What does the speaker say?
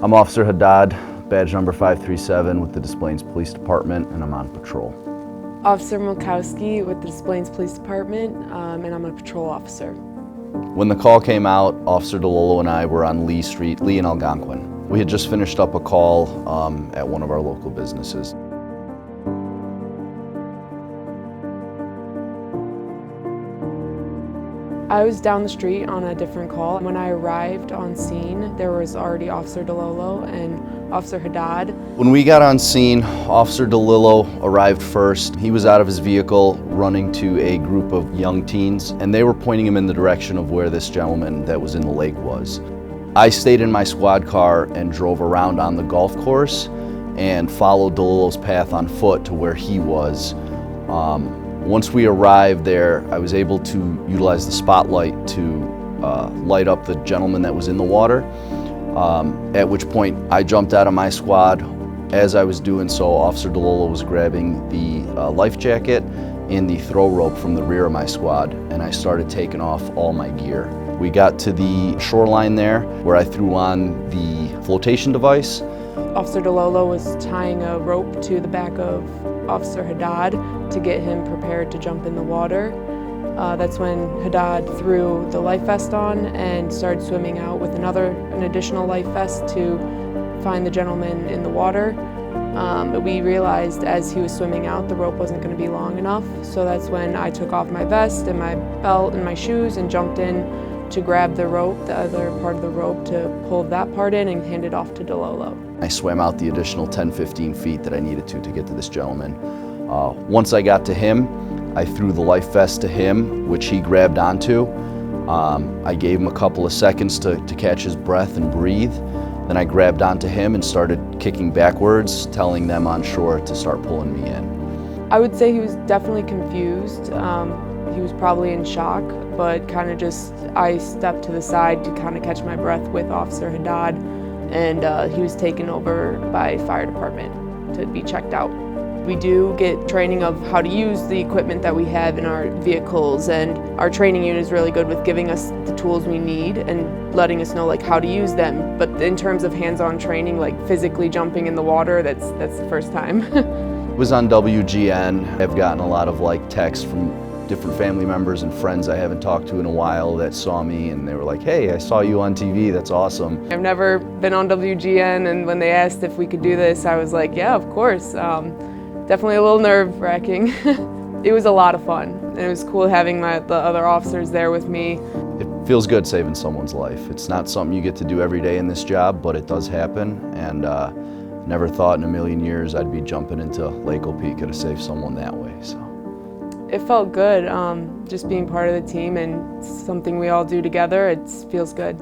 I'm Officer Haddad, badge number 537 with the Des Plaines Police Department, and I'm on patrol. Officer Milkowski with the Des Plaines Police Department, and I'm a patrol officer. When the call came out, Officer DeLolo and I were on Lee Street, Lee and Algonquin. We had just finished up a call at one of our local businesses. I was down the street on a different call. When I arrived on scene, there was already Officer DeLolo and Officer Haddad. When we got on scene, Officer DeLillo arrived first. He was out of his vehicle running to a group of young teens, and they were pointing him in the direction of where this gentleman that was in the lake was. I stayed in my squad car and drove around on the golf course and followed DeLillo's path on foot to where he was. Once we arrived there, I was able to utilize the spotlight to light up the gentleman that was in the water, at which point I jumped out of my squad. As I was doing so, Officer DeLolo was grabbing the life jacket and the throw rope from the rear of my squad, and I started taking off all my gear. We got to the shoreline there where I threw on the flotation device. Officer DeLolo was tying a rope to the back of Officer Haddad to get him prepared to jump in the water. That's when Haddad threw the life vest on and started swimming out with an additional life vest to find the gentleman in the water. But we realized as he was swimming out, the rope wasn't going to be long enough, so that's when I took off my vest and my belt and my shoes and jumped in to grab the rope, the other part of the rope, to pull that part in and hand it off to DeLolo. I swam out the additional 10-15 feet that I needed to get to this gentleman. Once I got to him, I threw the life vest to him, which he grabbed onto. I gave him a couple of seconds to catch his breath and breathe. Then I grabbed onto him and started kicking backwards, telling them on shore to start pulling me in. I would say he was definitely confused. He was probably in shock, but I stepped to the side to kind of catch my breath with Officer Haddad, and he was taken over by fire department to be checked out. We do get training of how to use the equipment that we have in our vehicles, and our training unit is really good with giving us the tools we need and letting us know how to use them. But in terms of hands-on training, physically jumping in the water, that's the first time. It was on WGN. I've gotten a lot of texts from different family members and friends I haven't talked to in a while that saw me, and they were like, "Hey, I saw you on TV, that's awesome." I've never been on WGN, and when they asked if we could do this, I was like, yeah, of course. Definitely a little nerve-wracking. It was a lot of fun, and it was cool having the other officers there with me. It feels good saving someone's life. It's not something you get to do every day in this job, but it does happen, and never thought in a million years I'd be jumping into Lake Opeka to save someone that way. So it felt good, just being part of the team and something we all do together. It feels good.